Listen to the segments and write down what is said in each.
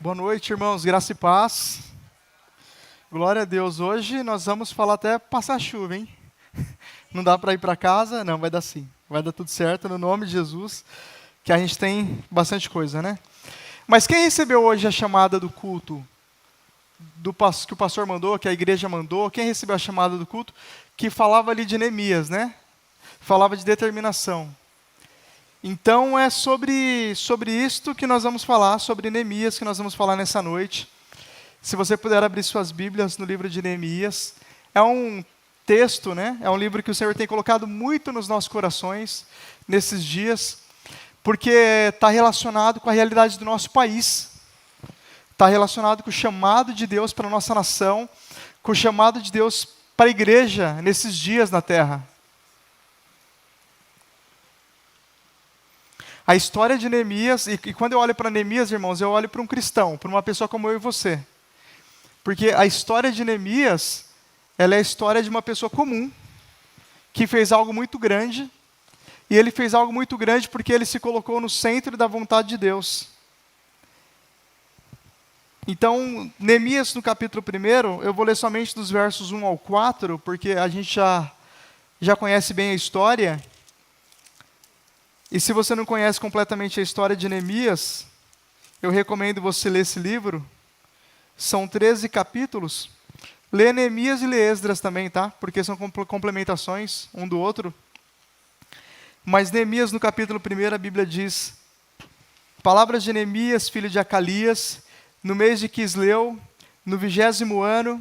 Boa noite, irmãos. Graça e paz. Glória a Deus. Hoje nós vamos falar até passar chuva, hein? Não dá para ir para casa? Não, vai dar sim. Vai dar tudo certo no nome de Jesus, que a gente tem bastante coisa, né? Mas quem recebeu hoje a chamada do culto que o pastor mandou, que a igreja mandou? Quem recebeu a chamada do culto? Que falava ali de Neemias, né? Falava de determinação. Então é sobre isto que nós vamos falar, sobre Neemias que nós vamos falar nessa noite. Se você puder abrir suas Bíblias no livro de Neemias, é um texto, né? É um livro que o Senhor tem colocado muito nos nossos corações nesses dias, porque está relacionado com a realidade do nosso país, está relacionado com o chamado de Deus para a nossa nação, com o chamado de Deus para a igreja nesses dias na terra. A história de Neemias, e quando eu olho para Neemias, irmãos, eu olho para um cristão, para uma pessoa como eu e você. Porque a história de Neemias, ela é a história de uma pessoa comum, que fez algo muito grande, e ele fez algo muito grande porque ele se colocou no centro da vontade de Deus. Então, Neemias no capítulo 1, eu vou ler somente dos versos 1 ao 4, porque a gente já conhece bem a história. E se você não conhece completamente a história de Neemias, eu recomendo você ler esse livro. São 13 capítulos. Lê Neemias e lê Esdras também, tá? Porque são complementações um do outro. Mas Neemias, no capítulo 1, a Bíblia diz: palavras de Neemias, filho de Acalias, no mês de Quisleu, no 20º ano,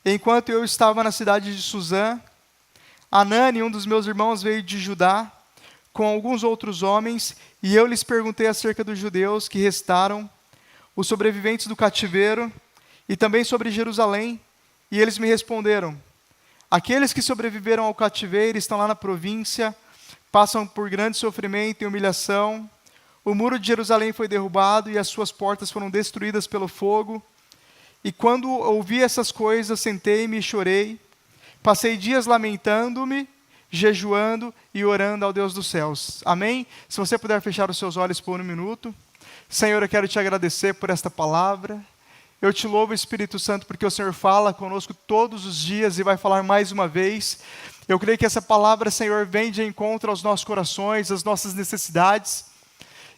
enquanto eu estava na cidade de Suzã, Anani, um dos meus irmãos, veio de Judá, com alguns outros homens, e eu lhes perguntei acerca dos judeus que restaram, os sobreviventes do cativeiro, e também sobre Jerusalém, e eles me responderam: aqueles que sobreviveram ao cativeiro estão lá na província, passam por grande sofrimento e humilhação, o muro de Jerusalém foi derrubado e as suas portas foram destruídas pelo fogo, e quando ouvi essas coisas, sentei-me e chorei, passei dias lamentando-me, jejuando e orando ao Deus dos céus. Amém? Se você puder fechar os seus olhos por um minuto. Senhor, eu quero te agradecer por esta palavra. Eu te louvo, Espírito Santo, porque o Senhor fala conosco todos os dias e vai falar mais uma vez. Eu creio que essa palavra, Senhor, vem de encontro aos nossos corações, às nossas necessidades.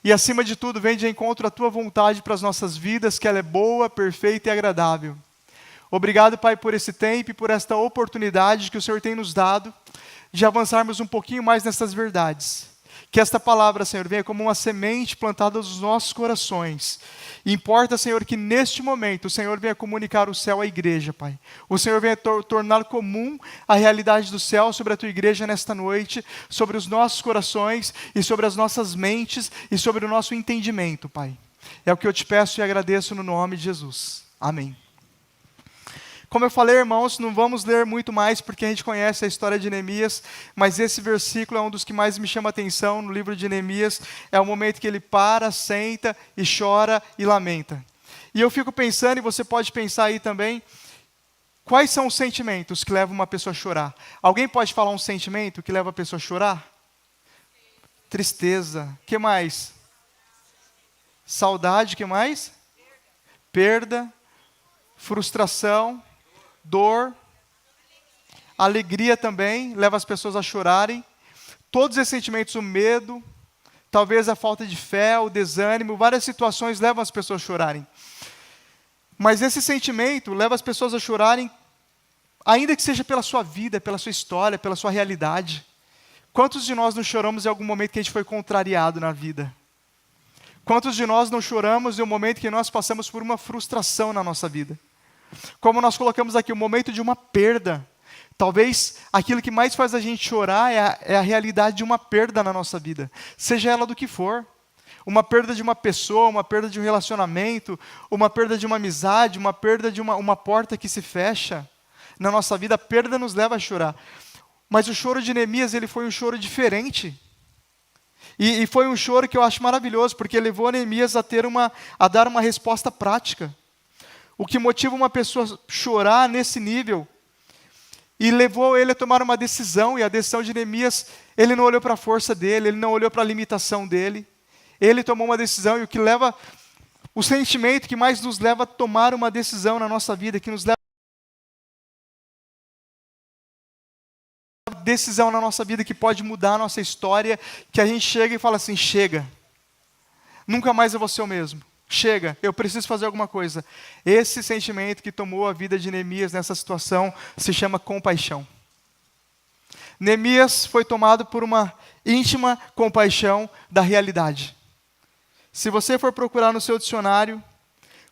E, acima de tudo, vem de encontro à Tua vontade para as nossas vidas, que ela é boa, perfeita e agradável. Obrigado, Pai, por esse tempo e por esta oportunidade que o Senhor tem nos dado de avançarmos um pouquinho mais nessas verdades. Que esta palavra, Senhor, venha como uma semente plantada nos nossos corações. E importa, Senhor, que neste momento o Senhor venha comunicar o céu à igreja, Pai. O Senhor venha tornar comum a realidade do céu sobre a Tua igreja nesta noite, sobre os nossos corações e sobre as nossas mentes e sobre o nosso entendimento, Pai. É o que eu te peço e agradeço no nome de Jesus. Amém. Como eu falei, irmãos, não vamos ler muito mais porque a gente conhece a história de Neemias, mas esse versículo é um dos que mais me chama a atenção no livro de Neemias. É o momento que ele para, senta e chora e lamenta. E eu fico pensando, e você pode pensar aí também, quais são os sentimentos que levam uma pessoa a chorar? Alguém pode falar um sentimento que leva a pessoa a chorar? Tristeza. O que mais? Saudade. O que mais? Perda. Frustração. Dor, alegria também, leva as pessoas a chorarem. Todos esses sentimentos, o medo, talvez a falta de fé, o desânimo, várias situações levam as pessoas a chorarem. Mas esse sentimento leva as pessoas a chorarem, ainda que seja pela sua vida, pela sua história, pela sua realidade. Quantos de nós não choramos em algum momento que a gente foi contrariado na vida? Quantos de nós não choramos em um momento que nós passamos por uma frustração na nossa vida? Como nós colocamos aqui, o momento de uma perda. Talvez aquilo que mais faz a gente chorar é a realidade de uma perda na nossa vida. Seja ela do que for. Uma perda de uma pessoa, uma perda de um relacionamento, uma perda de uma amizade, uma perda de uma porta que se fecha na nossa vida. A perda nos leva a chorar. Mas o choro de Neemias, ele foi um choro diferente. E foi um choro que eu acho maravilhoso, porque levou Neemias a dar uma resposta prática. O que motiva uma pessoa a chorar nesse nível, e levou ele a tomar uma decisão, e a decisão de Neemias, ele não olhou para a força dele, ele não olhou para a limitação dele, ele tomou uma decisão, e o que leva O sentimento que mais nos leva a tomar uma decisão na nossa vida, que nos leva a decisão na nossa vida que pode mudar a nossa história, que a gente chega e fala assim, chega, nunca mais eu vou ser o mesmo. Chega, eu preciso fazer alguma coisa. Esse sentimento que tomou a vida de Neemias nessa situação se chama compaixão. Neemias foi tomado por uma íntima compaixão da realidade. Se você for procurar no seu dicionário,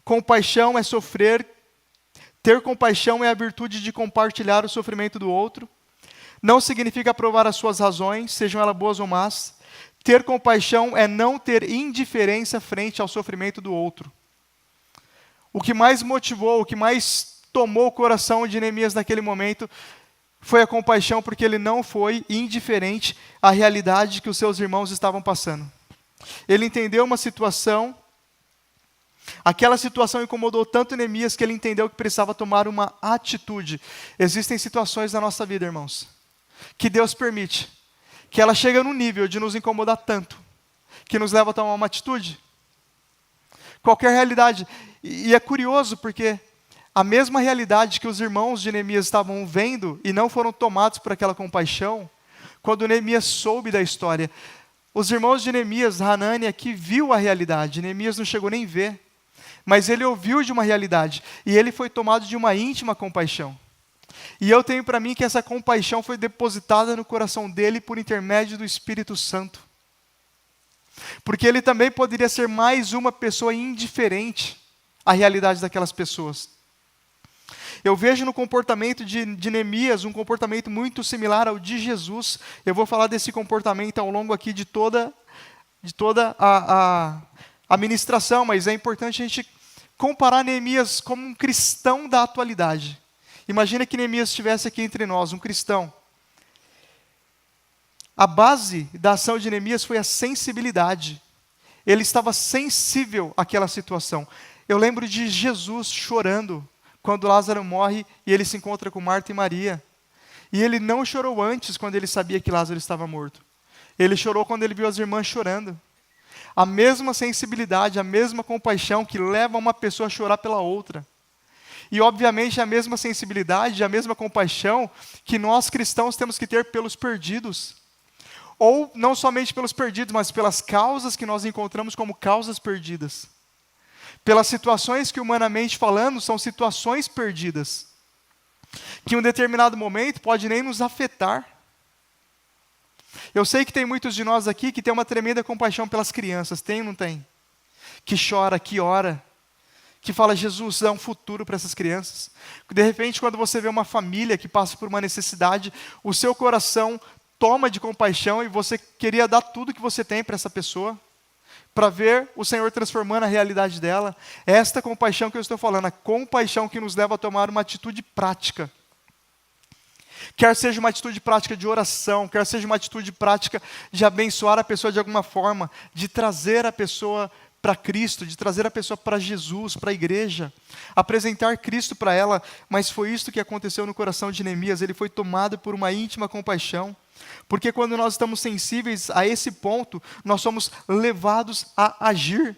compaixão é sofrer, ter compaixão é a virtude de compartilhar o sofrimento do outro. Não significa aprovar as suas razões, sejam elas boas ou más. Ter compaixão é não ter indiferença frente ao sofrimento do outro. O que mais motivou, o que mais tomou o coração de Neemias naquele momento foi a compaixão, porque ele não foi indiferente à realidade que os seus irmãos estavam passando. Ele entendeu uma situação, aquela situação incomodou tanto Neemias que ele entendeu que precisava tomar uma atitude. Existem situações na nossa vida, irmãos, que Deus permite, que ela chega num nível de nos incomodar tanto, que nos leva a tomar uma atitude. Qualquer realidade. E é curioso porque a mesma realidade que os irmãos de Neemias estavam vendo e não foram tomados por aquela compaixão, quando Neemias soube da história, os irmãos de Neemias, Hanani aqui, viu a realidade. Neemias não chegou nem a ver, mas ele ouviu de uma realidade e ele foi tomado de uma íntima compaixão. E eu tenho para mim que essa compaixão foi depositada no coração dele por intermédio do Espírito Santo. Porque ele também poderia ser mais uma pessoa indiferente à realidade daquelas pessoas. Eu vejo no comportamento de Neemias um comportamento muito similar ao de Jesus. Eu vou falar desse comportamento ao longo aqui de toda a ministração, mas é importante a gente comparar Neemias como um cristão da atualidade. Imagina que Neemias estivesse aqui entre nós, um cristão. A base da ação de Neemias foi a sensibilidade. Ele estava sensível àquela situação. Eu lembro de Jesus chorando quando Lázaro morre e ele se encontra com Marta e Maria. E ele não chorou antes, quando ele sabia que Lázaro estava morto. Ele chorou quando ele viu as irmãs chorando. A mesma sensibilidade, a mesma compaixão que leva uma pessoa a chorar pela outra. E, obviamente, a mesma sensibilidade, a mesma compaixão que nós cristãos temos que ter pelos perdidos. Ou não somente pelos perdidos, mas pelas causas que nós encontramos como causas perdidas. Pelas situações que, humanamente falando, são situações perdidas. Que em um determinado momento pode nem nos afetar. Eu sei que tem muitos de nós aqui que tem uma tremenda compaixão pelas crianças. Tem ou não tem? Que chora, que ora. Que fala, Jesus, dá um futuro para essas crianças. De repente, quando você vê uma família que passa por uma necessidade, o seu coração toma de compaixão e você queria dar tudo que você tem para essa pessoa, para ver o Senhor transformando a realidade dela. É esta compaixão que eu estou falando, a compaixão que nos leva a tomar uma atitude prática. Quer seja uma atitude prática de oração, quer seja uma atitude prática de abençoar a pessoa de alguma forma, de trazer a pessoa para Cristo, de trazer a pessoa para Jesus, para a igreja, apresentar Cristo para ela, mas foi isso que aconteceu no coração de Neemias. Ele foi tomado por uma íntima compaixão, porque quando nós estamos sensíveis a esse ponto, nós somos levados a agir.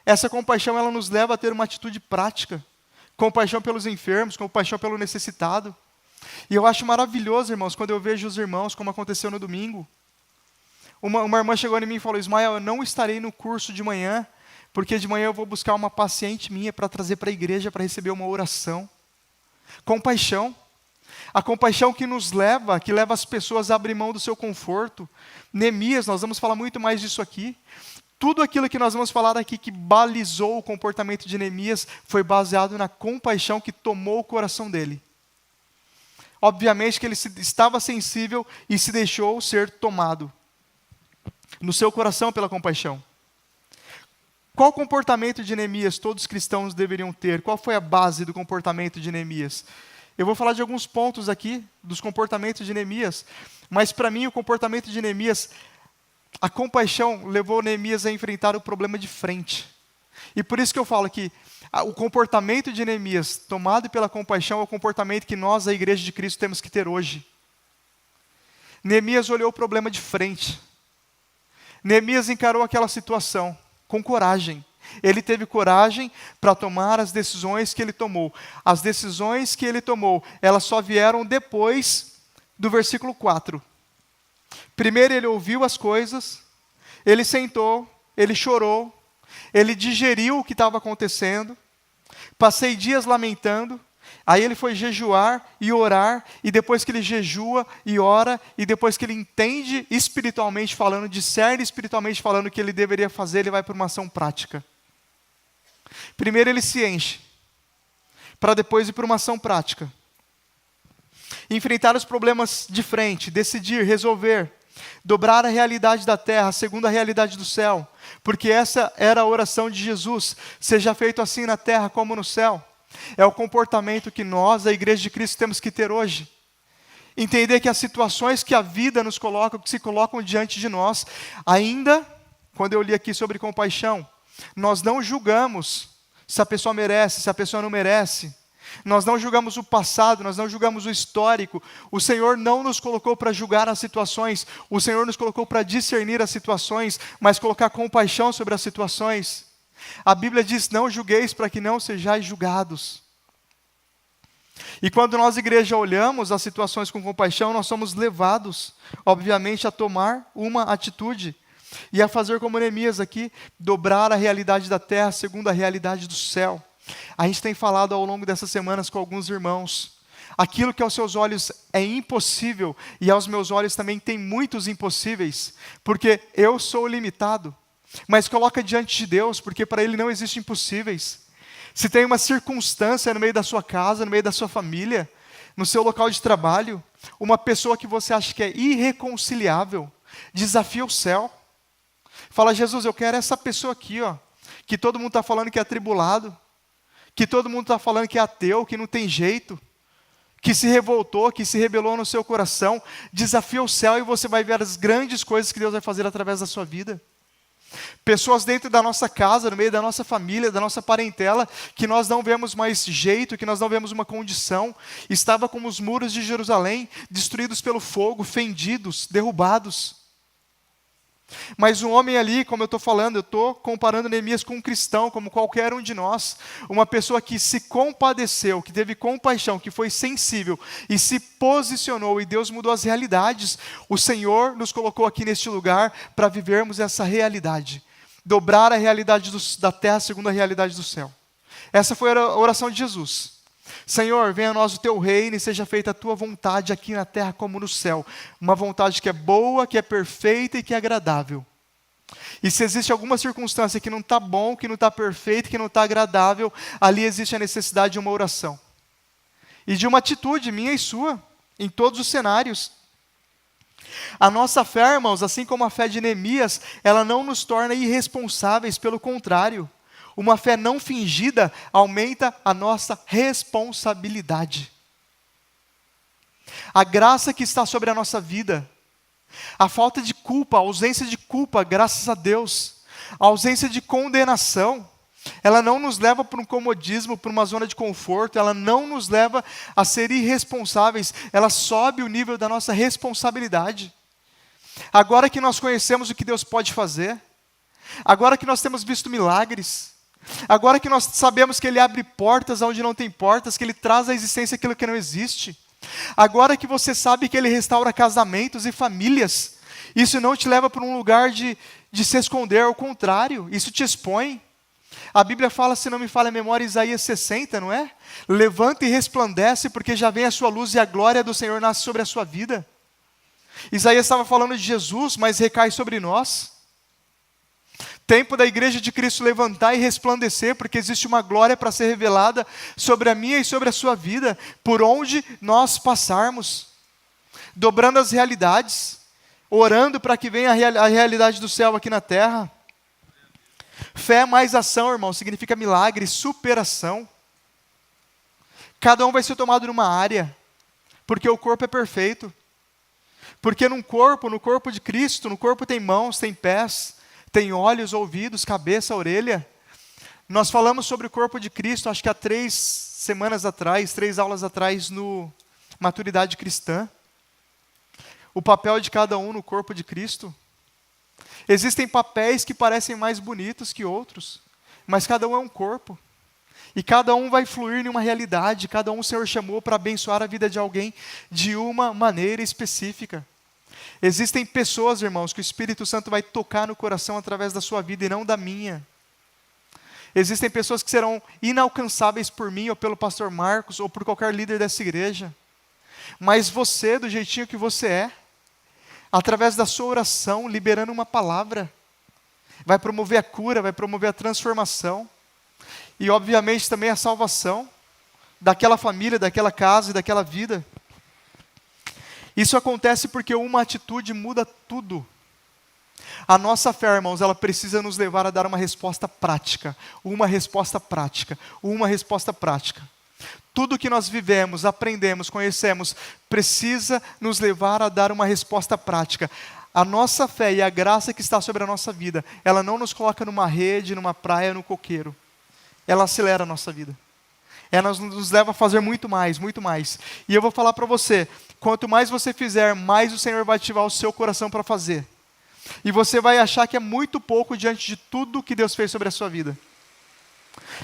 Essa compaixão, ela nos leva a ter uma atitude prática, compaixão pelos enfermos, compaixão pelo necessitado. E eu acho maravilhoso, irmãos, quando eu vejo os irmãos, como aconteceu no domingo. Uma irmã chegou em mim e falou, Ismael, eu não estarei no curso de manhã, porque de manhã eu vou buscar uma paciente minha para trazer para a igreja, para receber uma oração. Compaixão. A compaixão que nos leva, que leva as pessoas a abrir mão do seu conforto. Neemias, nós vamos falar muito mais disso aqui. Tudo aquilo que nós vamos falar aqui que balizou o comportamento de Neemias foi baseado na compaixão que tomou o coração dele. Obviamente que ele estava sensível e se deixou ser tomado no seu coração pela compaixão. Qual comportamento de Neemias todos os cristãos deveriam ter? Qual foi a base do comportamento de Neemias? Eu vou falar de alguns pontos aqui, dos comportamentos de Neemias, mas para mim o comportamento de Neemias, a compaixão levou Neemias a enfrentar o problema de frente. E por isso que eu falo que o comportamento de Neemias, tomado pela compaixão, é o comportamento que nós, a Igreja de Cristo, temos que ter hoje. Neemias olhou o problema de frente. Neemias encarou aquela situação com coragem. Ele teve coragem para tomar as decisões que ele tomou. As decisões que ele tomou, elas só vieram depois do versículo 4. Primeiro ele ouviu as coisas, ele sentou, ele chorou, ele digeriu o que estava acontecendo, passei dias lamentando, aí ele foi jejuar e orar, e depois que ele jejua e ora, e depois que ele entende espiritualmente falando, discerne espiritualmente falando o que ele deveria fazer, ele vai para uma ação prática. Primeiro ele se enche, para depois ir para uma ação prática. Enfrentar os problemas de frente, decidir, resolver, dobrar a realidade da terra segundo a realidade do céu, porque essa era a oração de Jesus, seja feito assim na terra como no céu. É o comportamento que nós, a Igreja de Cristo, temos que ter hoje. Entender que as situações que a vida nos coloca, que se colocam diante de nós, ainda, quando eu li aqui sobre compaixão, nós não julgamos se a pessoa merece, se a pessoa não merece. Nós não julgamos o passado, nós não julgamos o histórico. O Senhor não nos colocou para julgar as situações, o Senhor nos colocou para discernir as situações, mas colocar compaixão sobre as situações. A Bíblia diz, não julgueis para que não sejais julgados. E quando nós, igreja, olhamos as situações com compaixão, nós somos levados, obviamente, a tomar uma atitude. E a fazer como Neemias aqui, dobrar a realidade da terra segundo a realidade do céu. A gente tem falado ao longo dessas semanas com alguns irmãos, aquilo que aos seus olhos é impossível, e aos meus olhos também tem muitos impossíveis, porque eu sou limitado, mas coloca diante de Deus, porque para Ele não existem impossíveis. Se tem uma circunstância no meio da sua casa, no meio da sua família, no seu local de trabalho, uma pessoa que você acha que é irreconciliável, desafia o céu. Fala, Jesus, eu quero essa pessoa aqui, ó, que todo mundo está falando que é atribulado, que todo mundo está falando que é ateu, que não tem jeito, que se revoltou, que se rebelou no seu coração. Desafia o céu e você vai ver as grandes coisas que Deus vai fazer através da sua vida. Pessoas dentro da nossa casa, no meio da nossa família, da nossa parentela, que nós não vemos mais jeito, que nós não vemos uma condição. Estava como os muros de Jerusalém, destruídos pelo fogo, fendidos, derrubados. Mas um homem ali, como eu estou falando, eu estou comparando Neemias com um cristão, como qualquer um de nós, uma pessoa que se compadeceu, que teve compaixão, que foi sensível e se posicionou, e Deus mudou as realidades. O Senhor nos colocou aqui neste lugar para vivermos essa realidade, dobrar a realidade da terra segundo a realidade do céu. Essa foi a oração de Jesus. Senhor, venha a nós o teu reino e seja feita a tua vontade aqui na terra como no céu. Uma vontade que é boa, que é perfeita e que é agradável. E se existe alguma circunstância que não está bom, que não está perfeito, que não está agradável, ali existe a necessidade de uma oração. E de uma atitude minha e sua, em todos os cenários. A nossa fé, irmãos, assim como a fé de Neemias, ela não nos torna irresponsáveis, pelo contrário. Uma fé não fingida aumenta a nossa responsabilidade. A graça que está sobre a nossa vida, a falta de culpa, a ausência de culpa, graças a Deus, a ausência de condenação, ela não nos leva para um comodismo, para uma zona de conforto, ela não nos leva a ser irresponsáveis, ela sobe o nível da nossa responsabilidade. Agora que nós conhecemos o que Deus pode fazer, agora que nós temos visto milagres, agora que nós sabemos que Ele abre portas onde não tem portas, que Ele traz à existência aquilo que não existe, agora que você sabe que Ele restaura casamentos e famílias, isso não te leva para um lugar de se esconder, ao contrário, isso te expõe. A Bíblia fala, se não me falha a memória, Isaías 60, não é? Levanta e resplandece, porque já vem a sua luz e a glória do Senhor nasce sobre a sua vida. Isaías estava falando de Jesus, mas recai sobre nós. Tempo da Igreja de Cristo levantar e resplandecer, porque existe uma glória para ser revelada sobre a minha e sobre a sua vida, por onde nós passarmos, dobrando as realidades, orando para que venha a realidade do céu aqui na terra. Fé mais ação, irmão, significa milagre, superação. Cada um vai ser tomado numa área, porque o corpo é perfeito. Porque no corpo de Cristo, no corpo tem mãos, tem pés, tem olhos, ouvidos, cabeça, orelha. Nós falamos sobre o corpo de Cristo, acho que há 3 semanas atrás, 3 aulas atrás, no Maturidade Cristã. O papel de cada um no corpo de Cristo. Existem papéis que parecem mais bonitos que outros. mas cada um é um corpo. E cada um vai fluir em uma realidade, cada um o Senhor chamou para abençoar a vida de alguém de uma maneira específica. Existem pessoas, irmãos, que o Espírito Santo vai tocar no coração através da sua vida e não da minha. Existem pessoas que serão inalcançáveis por mim, ou pelo pastor Marcos, ou por qualquer líder dessa igreja. Mas você, do jeitinho que você é, através da sua oração, liberando uma palavra, vai promover a cura, vai promover a transformação. E obviamente também a salvação daquela família, daquela casa e daquela vida. Isso acontece porque uma atitude muda tudo. A nossa fé, irmãos, ela precisa nos levar a dar uma resposta prática. Uma resposta prática. Uma resposta prática. Tudo que nós vivemos, aprendemos, conhecemos, precisa nos levar a dar uma resposta prática. A nossa fé e a graça que está sobre a nossa vida, ela não nos coloca numa rede, numa praia, no coqueiro. Ela acelera a nossa vida. Ela nos leva a fazer muito mais, muito mais. E eu vou falar para você, quanto mais você fizer, mais o Senhor vai ativar o seu coração para fazer. E você vai achar que é muito pouco diante de tudo que Deus fez sobre a sua vida.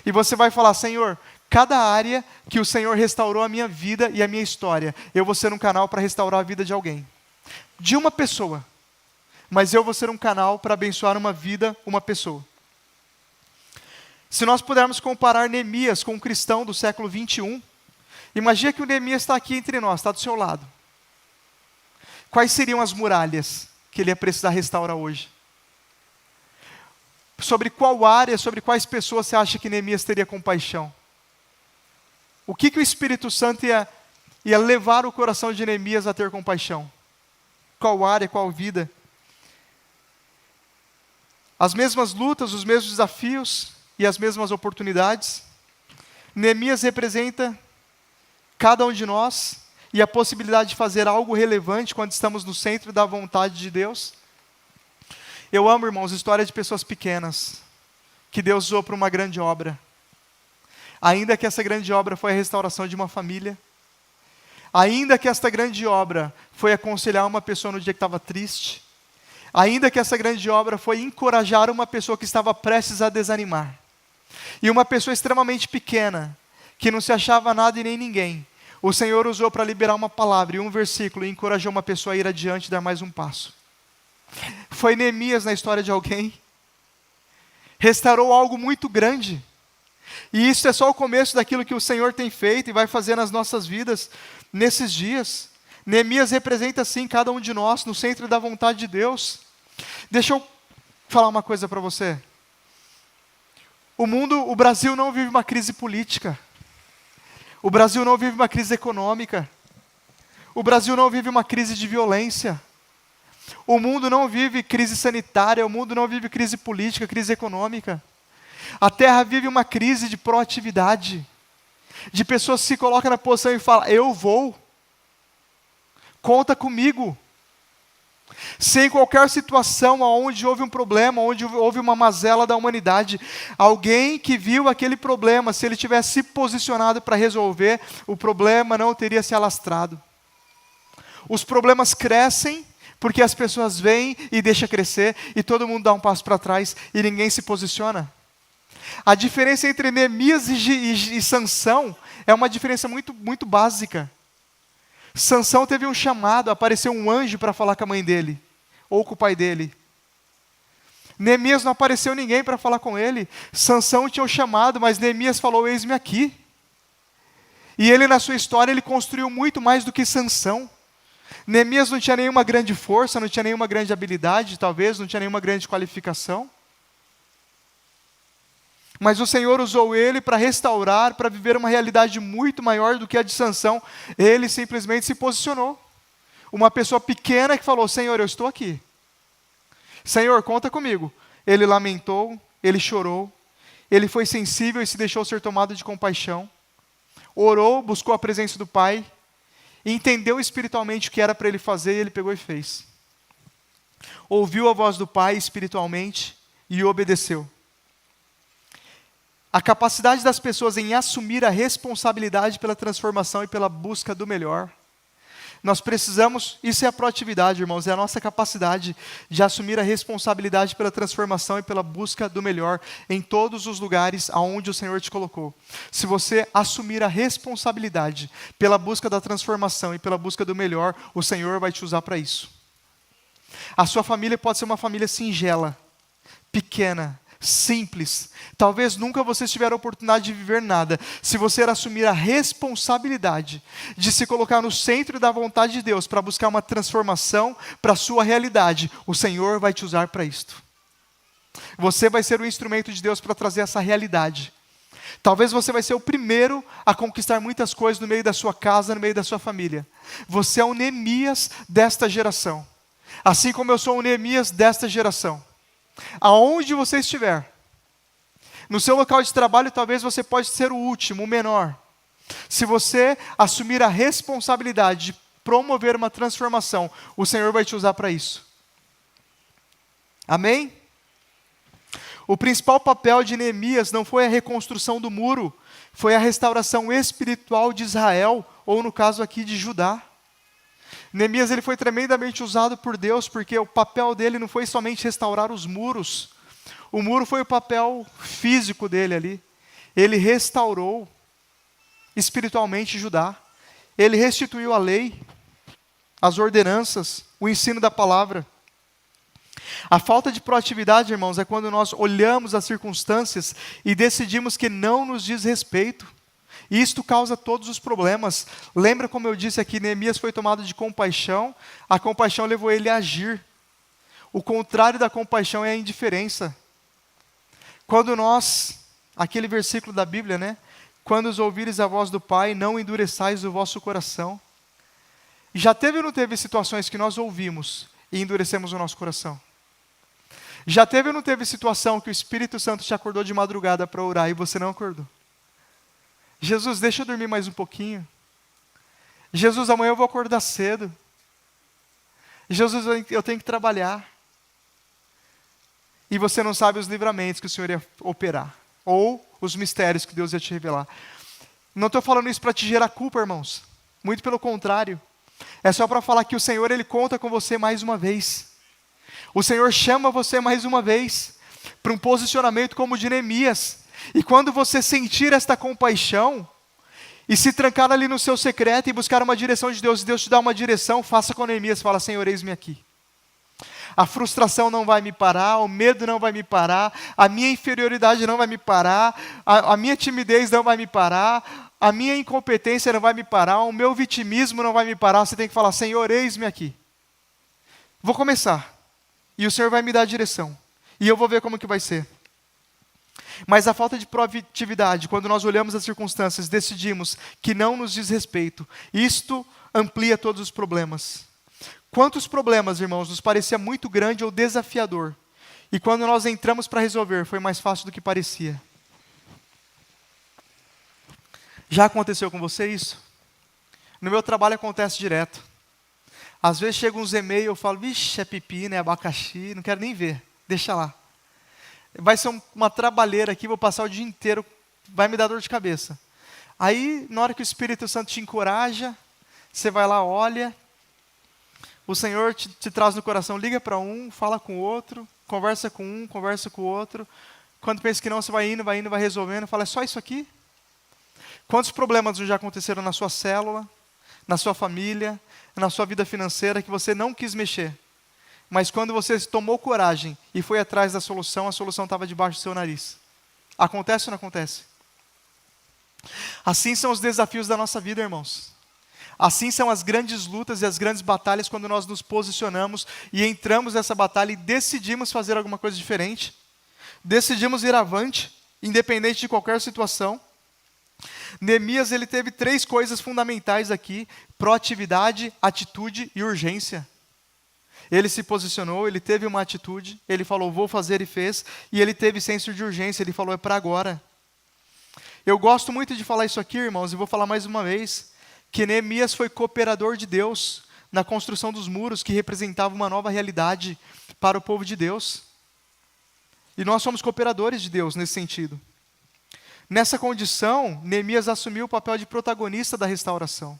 E você vai falar, Senhor, cada área que o Senhor restaurou a minha vida e a minha história, eu vou ser um canal para restaurar a vida de alguém. De uma pessoa. Mas eu vou ser um canal para abençoar uma vida, uma pessoa. Se nós pudermos comparar Neemias com um cristão do século 21, imagina que o Neemias está aqui entre nós, está do seu lado. Quais seriam as muralhas que ele ia precisar restaurar hoje? Sobre qual área, sobre quais pessoas você acha que Neemias teria compaixão? O que o Espírito Santo ia levar o coração de Neemias a ter compaixão? Qual área, qual vida? As mesmas lutas, os mesmos desafios e as mesmas oportunidades. Neemias representa cada um de nós e a possibilidade de fazer algo relevante quando estamos no centro da vontade de Deus. Eu amo, irmãos, histórias de pessoas pequenas que Deus usou para uma grande obra. Ainda que essa grande obra foi a restauração de uma família, ainda que esta grande obra foi aconselhar uma pessoa no dia que estava triste, ainda que essa grande obra foi encorajar uma pessoa que estava prestes a desanimar, e uma pessoa extremamente pequena, que não se achava nada e nem ninguém, o Senhor usou para liberar uma palavra e um versículo e encorajou uma pessoa a ir adiante e dar mais um passo. Foi Neemias na história de alguém. Restaurou algo muito grande. E isso é só o começo daquilo que o Senhor tem feito e vai fazer nas nossas vidas nesses dias. Neemias representa sim cada um de nós no centro da vontade de Deus. Deixa eu falar uma coisa para você. O Brasil não vive uma crise política. O Brasil não vive uma crise econômica. O Brasil não vive uma crise de violência. O mundo não vive crise sanitária, o mundo não vive crise política, crise econômica. A terra vive uma crise de proatividade, de pessoas que se colocam na posição e falam, eu vou, conta comigo. Sem qualquer situação onde houve um problema, onde houve uma mazela da humanidade, alguém que viu aquele problema, se ele tivesse se posicionado para resolver, o problema não teria se alastrado. Os problemas crescem, porque as pessoas vêm e deixam crescer, e todo mundo dá um passo para trás, e ninguém se posiciona. A diferença entre Neemias e Sansão é uma diferença muito, muito básica. Sansão teve um chamado, apareceu um anjo para falar com a mãe dele, ou com o pai dele. Neemias não apareceu ninguém para falar com ele. Sansão tinha o chamado, mas Neemias falou, eis-me aqui. E ele na sua história, ele construiu muito mais do que Sansão. Neemias não tinha nenhuma grande força, não tinha nenhuma grande habilidade, talvez, não tinha nenhuma grande qualificação. Mas o Senhor usou ele para restaurar, para viver uma realidade muito maior do que a de Sansão. Ele simplesmente se posicionou. Uma pessoa pequena que falou, Senhor, eu estou aqui. Senhor, conta comigo. Ele lamentou, ele chorou, ele foi sensível e se deixou ser tomado de compaixão. Orou, buscou a presença do Pai, entendeu espiritualmente o que era para ele fazer e ele pegou e fez. Ouviu a voz do Pai espiritualmente e obedeceu. A capacidade das pessoas em assumir a responsabilidade pela transformação e pela busca do melhor Nós precisamos, isso é a proatividade, irmãos, é a nossa capacidade de assumir a responsabilidade pela transformação e pela busca do melhor em todos os lugares aonde o Senhor te colocou. Se você assumir a responsabilidade pela busca da transformação e pela busca do melhor, o Senhor vai te usar para isso. A sua família pode ser uma família singela, pequena, simples. Talvez nunca você tiver a oportunidade de viver nada. Se você assumir a responsabilidade de se colocar no centro da vontade de Deus para buscar uma transformação para a sua realidade, o Senhor vai te usar para isto. Você vai ser o instrumento de Deus para trazer essa realidade. Talvez você vai ser o primeiro a conquistar muitas coisas no meio da sua casa, no meio da sua família. Você é o Neemias desta geração. Assim como eu sou o Neemias desta geração. Aonde você estiver, no seu local de trabalho, talvez você pode ser o último, o menor. Se você assumir a responsabilidade de promover uma transformação, o Senhor vai te usar para isso. Amém? O principal papel de Neemias não foi a reconstrução do muro, foi a restauração espiritual de Israel, ou no caso aqui de Judá. Neemias ele foi tremendamente usado por Deus, porque o papel dele não foi somente restaurar os muros. O muro foi o papel físico dele ali. Ele restaurou espiritualmente Judá. Ele restituiu a lei, as ordenanças, o ensino da palavra. A falta de proatividade, irmãos, é quando nós olhamos as circunstâncias e decidimos que não nos diz respeito. E isto causa todos os problemas. Lembra como eu disse aqui, Neemias foi tomado de compaixão, a compaixão levou ele a agir. O contrário da compaixão é a indiferença. Quando nós, aquele versículo da Bíblia, né? Quando os ouvires a voz do Pai, não endureçais o vosso coração. Já teve ou não teve situações que nós ouvimos e endurecemos o nosso coração? Já teve ou não teve situação que o Espírito Santo te acordou de madrugada para orar e você não acordou? Jesus, deixa eu dormir mais um pouquinho. Jesus, amanhã eu vou acordar cedo. Jesus, eu tenho que trabalhar. E você não sabe os livramentos que o Senhor ia operar. Ou os mistérios que Deus ia te revelar. Não estou falando isso para te gerar culpa, irmãos. Muito pelo contrário. É só para falar que o Senhor, Ele conta com você mais uma vez. O Senhor chama você mais uma vez para um posicionamento como o de Neemias. E quando você sentir esta compaixão e se trancar ali no seu secreto e buscar uma direção de Deus, e Deus te dá uma direção, faça com Neemias, fala, Senhor, eis-me aqui. A frustração não vai me parar, o medo não vai me parar, a minha inferioridade não vai me parar, a minha timidez não vai me parar, a minha incompetência não vai me parar, o meu vitimismo não vai me parar. Você tem que falar, Senhor, eis-me aqui. Vou começar. E o Senhor vai me dar a direção. E eu vou ver como que vai ser. Mas a falta de proatividade, quando nós olhamos as circunstâncias, decidimos que não nos diz respeito, isto amplia todos os problemas. Quantos problemas, irmãos, nos parecia muito grande ou desafiador, e quando nós entramos para resolver, foi mais fácil do que parecia. Já aconteceu com você isso? No meu trabalho acontece direto. Às vezes chegam uns e-mails, eu falo, vixe, é pepino, é abacaxi, não quero nem ver, deixa lá. Vai ser uma trabalheira aqui, vou passar o dia inteiro, vai me dar dor de cabeça. Aí, na hora que o Espírito Santo te encoraja, você vai lá, olha, o Senhor te traz no coração, liga para um, fala com o outro, conversa com um, conversa com o outro. Quando pensa que não, você vai indo, vai resolvendo, fala, é só isso aqui? Quantos problemas já aconteceram na sua célula, na sua família, na sua vida financeira, que você não quis mexer? Mas quando você tomou coragem e foi atrás da solução, a solução estava debaixo do seu nariz. Acontece ou não acontece? Assim são os desafios da nossa vida, irmãos. Assim são as grandes lutas e as grandes batalhas quando nós nos posicionamos e entramos nessa batalha e decidimos fazer alguma coisa diferente. Decidimos ir avante, independente de qualquer situação. Neemias, ele teve 3 coisas fundamentais aqui: proatividade, atitude e urgência. Ele se posicionou, ele teve uma atitude, ele falou, vou fazer e fez, e ele teve senso de urgência, ele falou, é para agora. Eu gosto muito de falar isso aqui, irmãos, e vou falar mais uma vez, que Neemias foi cooperador de Deus na construção dos muros, que representava uma nova realidade para o povo de Deus. E nós somos cooperadores de Deus nesse sentido. Nessa condição, Neemias assumiu o papel de protagonista da restauração.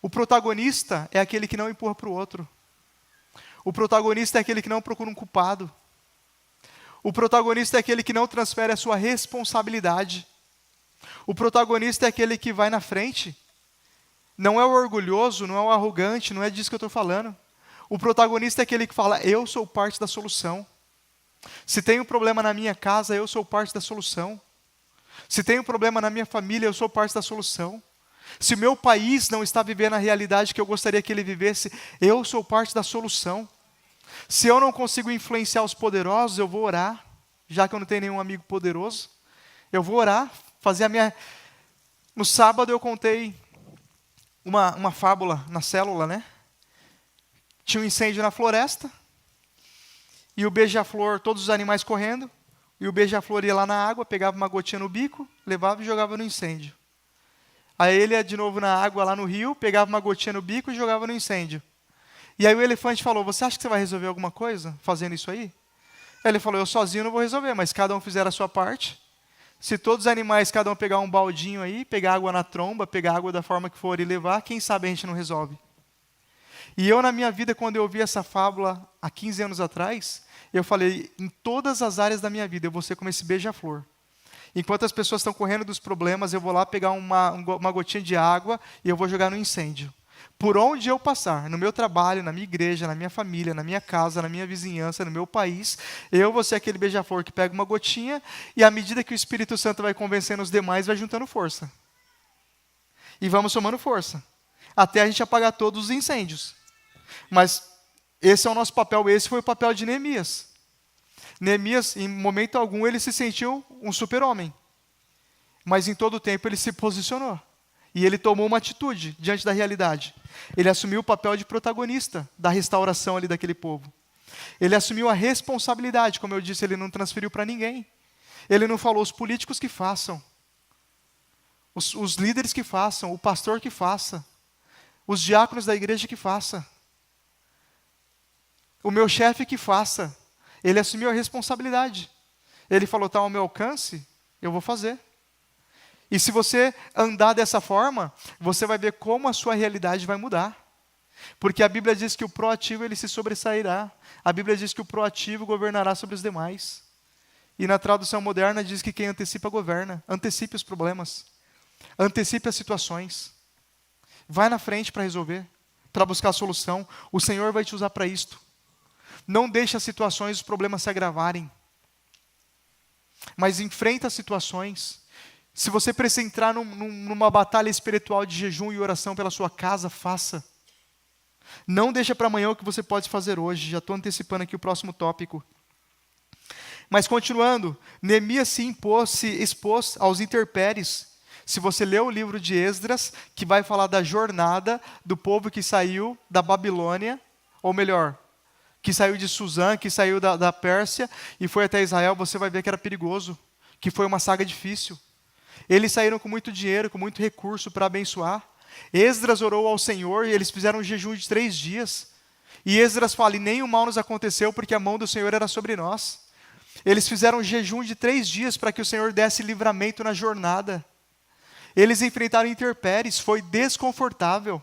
O protagonista é aquele que não empurra para o outro. O protagonista é aquele que não procura um culpado. O protagonista é aquele que não transfere a sua responsabilidade. O protagonista é aquele que vai na frente. Não é o orgulhoso, não é o arrogante, não é disso que eu estou falando. O protagonista é aquele que fala, eu sou parte da solução. Se tem um problema na minha casa, eu sou parte da solução. Se tem um problema na minha família, eu sou parte da solução. Se o meu país não está vivendo a realidade que eu gostaria que ele vivesse, eu sou parte da solução. Se eu não consigo influenciar os poderosos, eu vou orar, já que eu não tenho nenhum amigo poderoso. Eu vou orar, fazer a minha... No sábado eu contei uma fábula na célula, né? Tinha um incêndio na floresta, e o beija-flor, todos os animais correndo, e o beija-flor ia lá na água, pegava uma gotinha no bico, levava e jogava no incêndio. Aí ele ia de novo na água lá no rio, pegava uma gotinha no bico e jogava no incêndio. E aí o elefante falou, você acha que você vai resolver alguma coisa fazendo isso aí? Aí ele falou, eu sozinho não vou resolver, mas cada um fizer a sua parte. Se todos os animais, cada um pegar um baldinho aí, pegar água na tromba, pegar água da forma que for e levar, quem sabe a gente não resolve. E eu na minha vida, quando eu ouvi essa fábula há 15 anos atrás, eu falei, em todas as áreas da minha vida, eu vou ser como esse beija-flor. Enquanto as pessoas estão correndo dos problemas, eu vou lá pegar uma gotinha de água e eu vou jogar no incêndio. Por onde eu passar, no meu trabalho, na minha igreja, na minha família, na minha casa, na minha vizinhança, no meu país, eu vou ser aquele beija-flor que pega uma gotinha e à medida que o Espírito Santo vai convencendo os demais, vai juntando força. E vamos somando força, até a gente apagar todos os incêndios. Mas esse é o nosso papel, esse foi o papel de Neemias. Neemias, em momento algum, ele se sentiu um super-homem. Mas em todo o tempo ele se posicionou. E ele tomou uma atitude diante da realidade. Ele assumiu o papel de protagonista da restauração ali daquele povo. Ele assumiu a responsabilidade, como eu disse, ele não transferiu para ninguém. Ele não falou, os políticos que façam. Os líderes que façam, o pastor que faça. Os diáconos da igreja que faça. O meu chefe que faça. Ele assumiu a responsabilidade. Ele falou, está ao meu alcance, eu vou fazer. E se você andar dessa forma, você vai ver como a sua realidade vai mudar. Porque a Bíblia diz que o proativo ele se sobressairá. A Bíblia diz que o proativo governará sobre os demais. E na tradução moderna diz que quem antecipa governa. Antecipe os problemas. Antecipe as situações. Vai na frente para resolver, para buscar a solução. O Senhor vai te usar para isto. Não deixe as situações, os problemas se agravarem. Mas enfrenta as situações. Se você precisa entrar numa batalha espiritual de jejum e oração pela sua casa, faça. Não deixa para amanhã o que você pode fazer hoje. Já estou antecipando aqui o próximo tópico. Mas continuando, Neemias se expôs aos intempéries. Se você ler o livro de Esdras, que vai falar da jornada do povo que saiu da Babilônia, ou melhor, que saiu de Suzã, que saiu da Pérsia e foi até Israel, você vai ver que era perigoso, que foi uma saga difícil. Eles saíram com muito dinheiro, com muito recurso para abençoar. Esdras orou ao Senhor e eles fizeram um jejum de 3 dias. E Esdras fala, e nenhum mal nos aconteceu porque a mão do Senhor era sobre nós. Eles fizeram um jejum de 3 dias para que o Senhor desse livramento na jornada. Eles enfrentaram intempéries, foi desconfortável.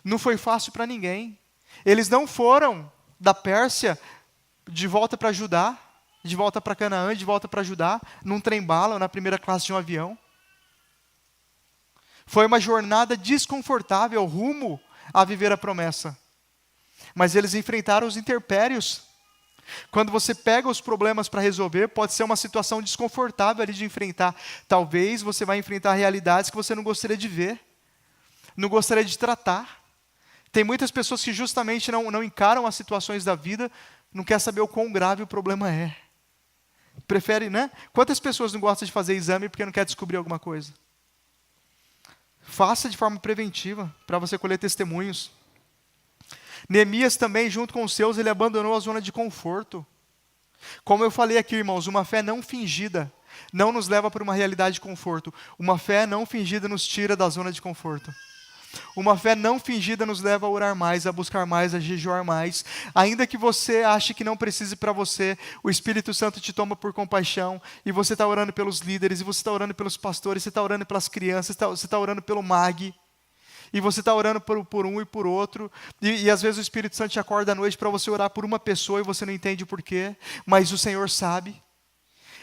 Não foi fácil para ninguém. Eles não foram da Pérsia de volta para Judá, de volta para Canaã, de volta para Judá, num trem-bala ou na primeira classe de um avião. Foi uma jornada desconfortável rumo a viver a promessa. Mas eles enfrentaram os intempéries. Quando você pega os problemas para resolver, pode ser uma situação desconfortável ali de enfrentar. Talvez você vai enfrentar realidades que você não gostaria de ver, não gostaria de tratar. Tem muitas pessoas que justamente não encaram as situações da vida, não quer saber o quão grave o problema é. Prefere, né? Quantas pessoas não gostam de fazer exame porque não quer descobrir alguma coisa? Faça de forma preventiva, para você colher testemunhos. Neemias também, junto com os seus, ele abandonou a zona de conforto. Como eu falei aqui, irmãos, uma fé não fingida não nos leva para uma realidade de conforto. Uma fé não fingida nos tira da zona de conforto. Uma fé não fingida nos leva a orar mais, a buscar mais, a jejuar mais. Ainda que você ache que não precise para você, o Espírito Santo te toma por compaixão, e você está orando pelos líderes, e você está orando pelos pastores, você está orando pelas crianças, você está orando pelo MAG. E você está orando por um e por outro, e às vezes o Espírito Santo te acorda à noite para você orar por uma pessoa e você não entende o porquê, mas o Senhor sabe.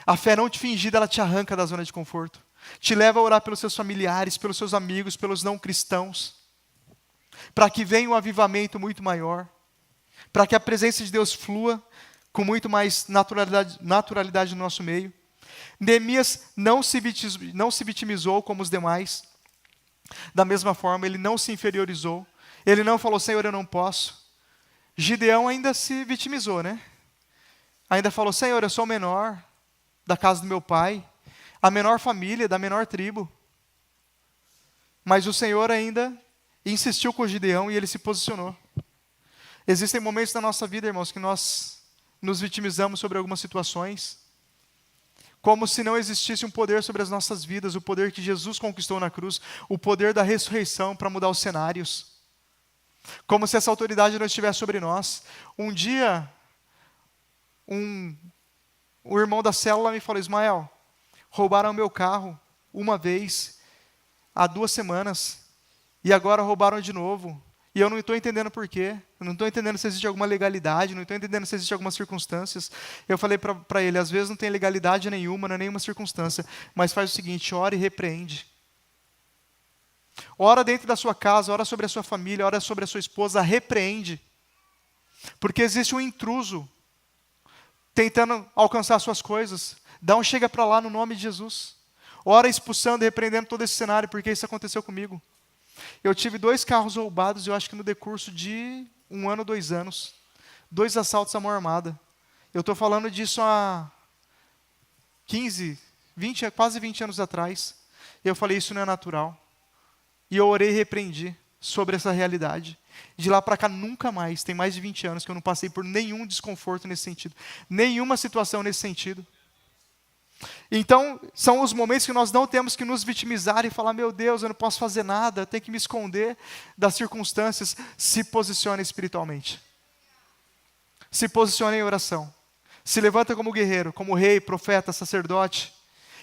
A fé não te fingida, ela te arranca da zona de conforto. Te leva a orar pelos seus familiares, pelos seus amigos, pelos não cristãos, para que venha um avivamento muito maior, para que a presença de Deus flua com muito mais naturalidade no nosso meio. Neemias não se vitimizou como os demais. Da mesma forma, ele não se inferiorizou. Ele não falou, Senhor, eu não posso. Gideão ainda se vitimizou, né? Ainda falou, Senhor, eu sou o menor da casa do meu pai, a menor família, da menor tribo. Mas o Senhor ainda insistiu com Gideão e ele se posicionou. Existem momentos na nossa vida, irmãos, que nós nos vitimizamos sobre algumas situações, como se não existisse um poder sobre as nossas vidas, o poder que Jesus conquistou na cruz, o poder da ressurreição para mudar os cenários. Como se essa autoridade não estivesse sobre nós. Um dia, o irmão da célula me falou, Ismael, roubaram meu carro uma vez, há 2 semanas, e agora roubaram de novo. E eu não estou entendendo por quê, eu não estou entendendo se existe alguma legalidade, não estou entendendo se existe algumas circunstâncias. Eu falei para ele, às vezes não tem legalidade nenhuma, não é nenhuma circunstância, mas faz o seguinte, ora e repreende. Ora dentro da sua casa, ora sobre a sua família, ora sobre a sua esposa, repreende. Porque existe um intruso tentando alcançar suas coisas. Dá um chega para lá no nome de Jesus. Ora expulsando e repreendendo todo esse cenário, porque isso aconteceu comigo. Eu tive 2 carros roubados, eu acho que no decurso de 1 ano, 2 anos. 2 assaltos à mão armada. Eu estou falando disso há 15, 20, quase 20 anos atrás. Eu falei, isso não é natural. E eu orei e repreendi sobre essa realidade. De lá para cá, nunca mais, tem mais de 20 anos que eu não passei por nenhum desconforto nesse sentido. Nenhuma situação nesse sentido. Então, são os momentos que nós não temos que nos vitimizar e falar, meu Deus, eu não posso fazer nada, eu tenho que me esconder das circunstâncias. Se posicione espiritualmente. Se posicione em oração. Se levanta como guerreiro, como rei, profeta, sacerdote,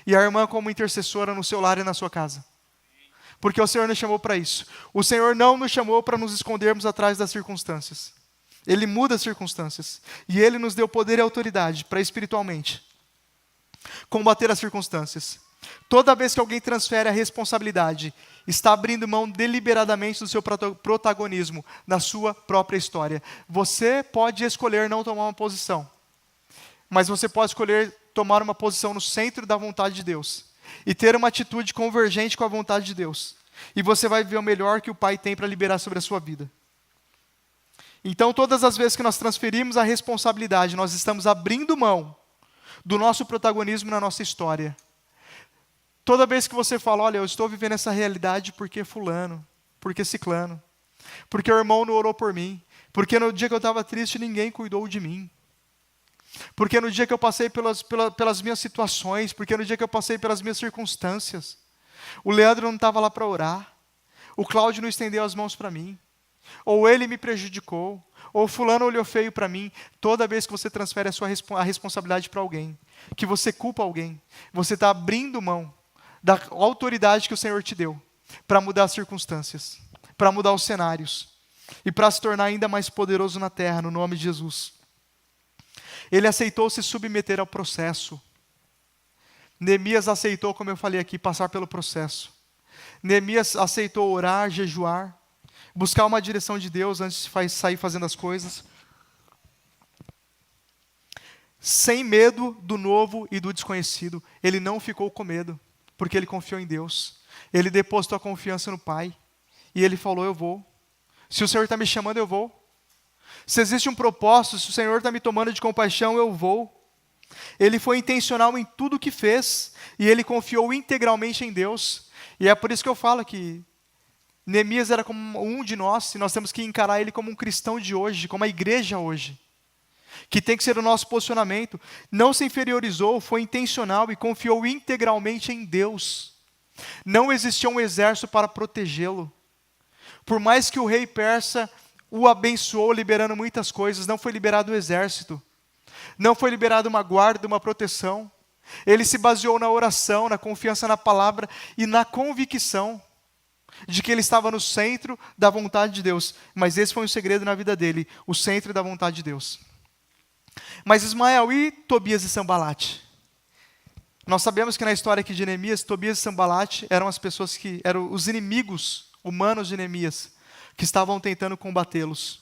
e a irmã como intercessora no seu lar e na sua casa. Porque o Senhor nos chamou para isso. O Senhor não nos chamou para nos escondermos atrás das circunstâncias. Ele muda as circunstâncias. E Ele nos deu poder e autoridade para espiritualmente combater as circunstâncias. Toda vez que alguém transfere a responsabilidade, está abrindo mão deliberadamente do seu protagonismo na sua própria história. Você pode escolher não tomar uma posição, mas você pode escolher tomar uma posição no centro da vontade de Deus e ter uma atitude convergente com a vontade de Deus. E você vai ver o melhor que o Pai tem para liberar sobre a sua vida. Então, todas as vezes que nós transferimos a responsabilidade, nós estamos abrindo mão do nosso protagonismo na nossa história. Toda vez que você fala, olha, eu estou vivendo essa realidade porque fulano, porque ciclano, porque o irmão não orou por mim, porque no dia que eu estava triste ninguém cuidou de mim, porque no dia que eu passei pelas minhas situações, porque no dia que eu passei pelas minhas circunstâncias, o Leandro não estava lá para orar, o Cláudio não estendeu as mãos para mim, ou ele me prejudicou, ou fulano olhou feio para mim. Toda vez que você transfere a responsabilidade para alguém, que você culpa alguém, você está abrindo mão da autoridade que o Senhor te deu para mudar as circunstâncias, para mudar os cenários e para se tornar ainda mais poderoso na terra, no nome de Jesus. Ele aceitou se submeter ao processo. Neemias aceitou, como eu falei aqui, passar pelo processo. Neemias aceitou orar, jejuar, buscar uma direção de Deus antes de sair fazendo as coisas. Sem medo do novo e do desconhecido. Ele não ficou com medo, porque ele confiou em Deus. Ele depositou a confiança no Pai. E ele falou, eu vou. Se o Senhor está me chamando, eu vou. Se existe um propósito, se o Senhor está me tomando de compaixão, eu vou. Ele foi intencional em tudo o que fez. E ele confiou integralmente em Deus. E é por isso que eu falo que Neemias era como um de nós, e nós temos que encarar ele como um cristão de hoje, como a igreja hoje, que tem que ser o nosso posicionamento. Não se inferiorizou, foi intencional e confiou integralmente em Deus. Não existia um exército para protegê-lo. Por mais que o rei persa o abençoou, liberando muitas coisas, não foi liberado o exército, não foi liberado uma guarda, uma proteção. Ele se baseou na oração, na confiança na palavra e na convicção. de que ele estava no centro da vontade de Deus. Mas esse foi um segredo na vida dele, o centro da vontade de Deus. Mas Ismael e Tobias e Sambalate? Nós sabemos que na história aqui de Neemias, Tobias e Sambalate eram as pessoas que eram os inimigos humanos de Neemias, que estavam tentando combatê-los.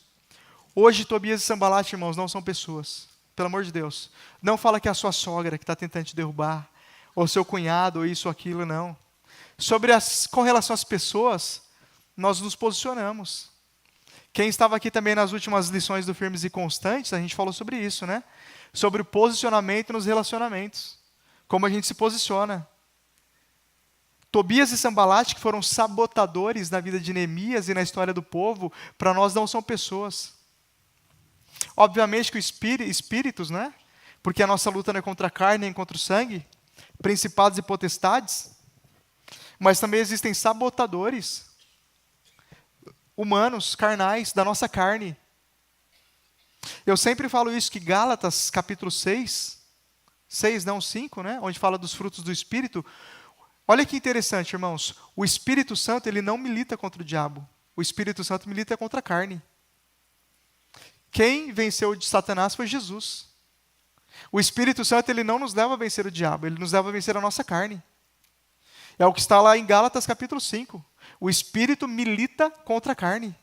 Hoje, Tobias e Sambalate, irmãos, não são pessoas. Pelo amor de Deus. Não fala que é a sua sogra que está tentando te derrubar, ou seu cunhado, ou isso ou aquilo, não. Com relação às pessoas, nós nos posicionamos. Quem estava aqui também nas últimas lições do Firmes e Constantes, a gente falou sobre isso, né? Sobre o posicionamento nos relacionamentos. Como a gente se posiciona. Tobias e Sambalate, que foram sabotadores na vida de Neemias e na história do povo, para nós não são pessoas. Obviamente que espíritos, né? Porque a nossa luta não é contra a carne, nem contra o sangue, principados e potestades, mas também existem sabotadores humanos, carnais, da nossa carne. Eu sempre falo isso, que Gálatas, capítulo 6, 5, né? Onde fala dos frutos do Espírito. Olha que interessante, irmãos. O Espírito Santo, ele não milita contra o diabo. O Espírito Santo milita contra a carne. Quem venceu de Satanás foi Jesus. O Espírito Santo, ele não nos leva a vencer o diabo, ele nos leva a vencer a nossa carne. É o que está lá em Gálatas capítulo 5. O Espírito milita contra a carne.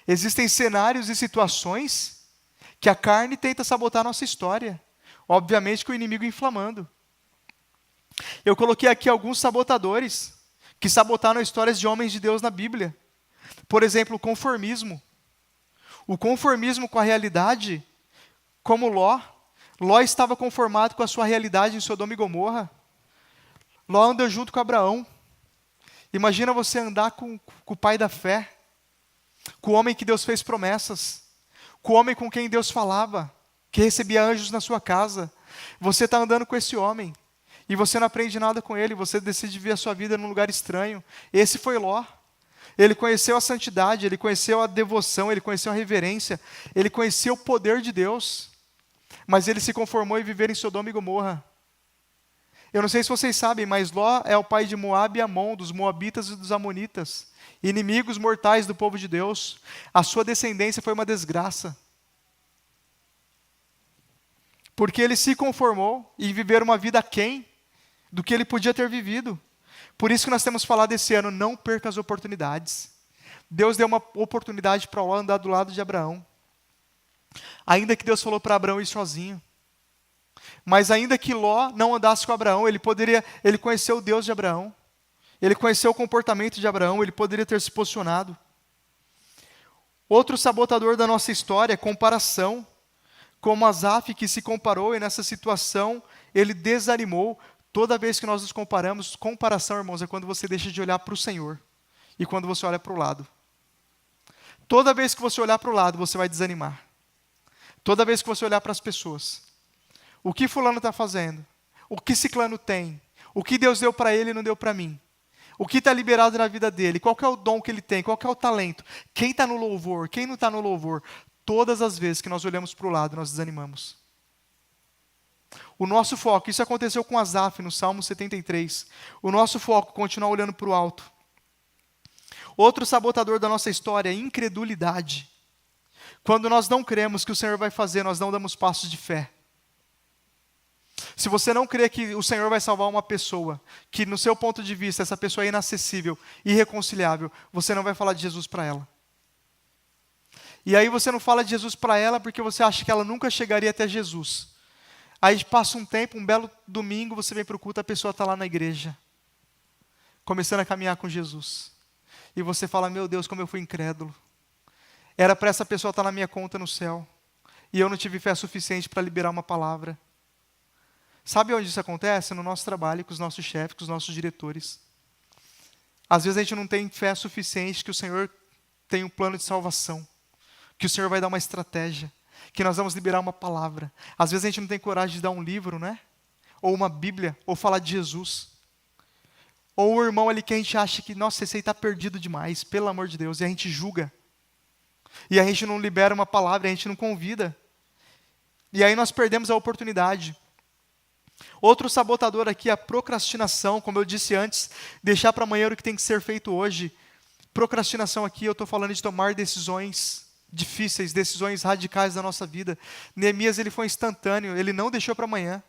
Existem cenários e situações que a carne tenta sabotar a nossa história. Obviamente com o inimigo inflamando. Eu coloquei aqui alguns sabotadores que sabotaram histórias de homens de Deus na Bíblia. Por exemplo, o conformismo. O conformismo com a realidade, como Ló. Ló estava conformado com a sua realidade em Sodoma e Gomorra. Ló anda junto com Abraão. Imagina você andar com o pai da fé, com o homem que Deus fez promessas, com o homem com quem Deus falava, que recebia anjos na sua casa. Você está andando com esse homem, e você não aprende nada com ele, você decide viver a sua vida num lugar estranho. Esse foi Ló. Ele conheceu a santidade, ele conheceu a devoção, ele conheceu a reverência, ele conheceu o poder de Deus, mas ele se conformou em viver em Sodoma e Gomorra. Eu não sei se vocês sabem, mas Ló é o pai de Moabe e Amon, dos Moabitas e dos Amonitas, inimigos mortais do povo de Deus. A sua descendência foi uma desgraça, porque ele se conformou em viver uma vida aquém do que ele podia ter vivido. Por isso que nós temos falado esse ano, não perca as oportunidades. Deus deu uma oportunidade para Ló andar do lado de Abraão. Ainda que Deus falou para Abraão ir sozinho. Mas ainda que Ló não andasse com Abraão, ele conheceu o Deus de Abraão. Ele conheceu o comportamento de Abraão, ele poderia ter se posicionado. Outro sabotador da nossa história é comparação. Como Asaf, que se comparou e nessa situação ele desanimou. Toda vez que nós nos comparamos, comparação, irmãos, é quando você deixa de olhar para o Senhor e quando você olha para o lado. Toda vez que você olhar para o lado, você vai desanimar. Toda vez que você olhar para as pessoas, o que fulano está fazendo? O que ciclano tem? O que Deus deu para ele e não deu para mim? O que está liberado na vida dele? Qual que é o dom que ele tem? Qual que é o talento? Quem está no louvor? Quem não está no louvor? Todas as vezes que nós olhamos para o lado, nós desanimamos. O nosso foco, isso aconteceu com Asaf no Salmo 73. O nosso foco, continuar olhando para o alto. Outro sabotador da nossa história é a incredulidade. Quando nós não cremos que o Senhor vai fazer, nós não damos passos de fé. Se você não crê que o Senhor vai salvar uma pessoa, que no seu ponto de vista essa pessoa é inacessível, irreconciliável, você não vai falar de Jesus para ela. E aí você não fala de Jesus para ela porque você acha que ela nunca chegaria até Jesus. Aí passa um tempo, um belo domingo, você vem para o culto, a pessoa está lá na igreja, começando a caminhar com Jesus. E você fala, meu Deus, como eu fui incrédulo. Era para essa pessoa estar na minha conta no céu. E eu não tive fé suficiente para liberar uma palavra. Sabe onde isso acontece? No nosso trabalho, com os nossos chefes, com os nossos diretores. Às vezes a gente não tem fé suficiente que o Senhor tem um plano de salvação. Que o Senhor vai dar uma estratégia. Que nós vamos liberar uma palavra. Às vezes a gente não tem coragem de dar um livro, né? Ou uma Bíblia, ou falar de Jesus. Ou o irmão ali que a gente acha que, nossa, esse aí está perdido demais, pelo amor de Deus, e a gente julga. E a gente não libera uma palavra, a gente não convida. E aí nós perdemos a oportunidade. Outro sabotador aqui é a procrastinação, como eu disse antes, deixar para amanhã o que tem que ser feito hoje. Procrastinação aqui, eu estou falando de tomar decisões difíceis, decisões radicais da nossa vida. Neemias, ele foi instantâneo, ele não deixou para amanhã.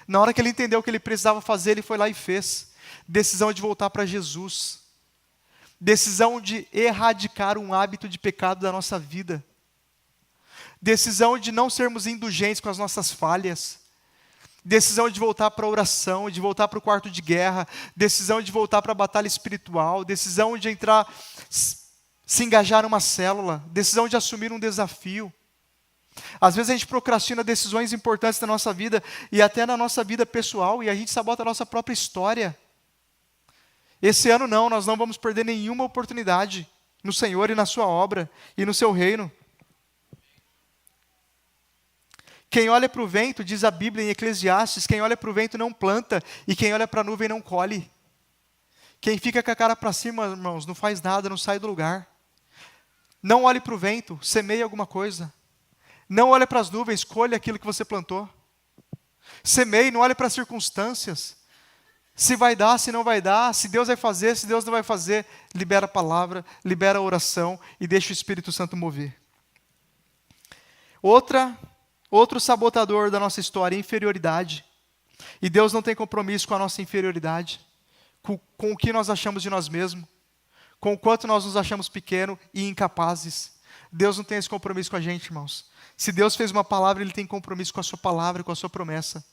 Na hora que ele entendeu o que ele precisava fazer, ele foi lá e fez. Decisão de voltar para Jesus. Decisão de erradicar um hábito de pecado da nossa vida. Decisão de não sermos indulgentes com as nossas falhas. Decisão de voltar para a oração, de voltar para o quarto de guerra. Decisão de voltar para a batalha espiritual. Decisão de entrar, se engajar numa célula. Decisão de assumir um desafio. Às vezes a gente procrastina decisões importantes da nossa vida e até na nossa vida pessoal, e a gente sabota a nossa própria história. Esse ano não, nós não vamos perder nenhuma oportunidade no Senhor e na sua obra e no seu reino. Quem olha para o vento, diz a Bíblia em Eclesiastes, quem olha para o vento não planta e quem olha para a nuvem não colhe. Quem fica com a cara para cima, irmãos, não faz nada, não sai do lugar. Não olhe para o vento, semeie alguma coisa. Não olhe para as nuvens, colhe aquilo que você plantou. Semeie, não olhe para as circunstâncias. Se vai dar, se não vai dar, se Deus vai fazer, se Deus não vai fazer, libera a palavra, libera a oração e deixa o Espírito Santo mover. Outro sabotador da nossa história é a inferioridade. E Deus não tem compromisso com a nossa inferioridade, com o que nós achamos de nós mesmos, com o quanto nós nos achamos pequenos e incapazes. Deus não tem esse compromisso com a gente, irmãos. Se Deus fez uma palavra, Ele tem compromisso com a sua palavra, com a sua promessa.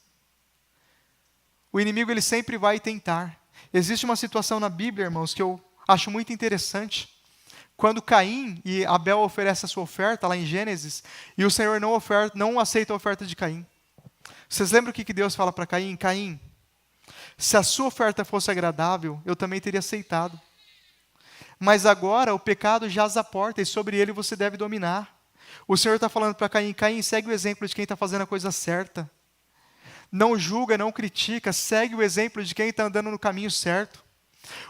O inimigo, ele sempre vai tentar. Existe uma situação na Bíblia, irmãos, que eu acho muito interessante. Quando Caim e Abel oferecem a sua oferta, lá em Gênesis, e o Senhor não aceita a oferta de Caim. Vocês lembram o que Deus fala para Caim? Caim, se a sua oferta fosse agradável, eu também teria aceitado. Mas agora o pecado jaz à porta e sobre ele você deve dominar. O Senhor está falando para Caim, Caim, segue o exemplo de quem está fazendo a coisa certa. Não julga, não critica, segue o exemplo de quem está andando no caminho certo.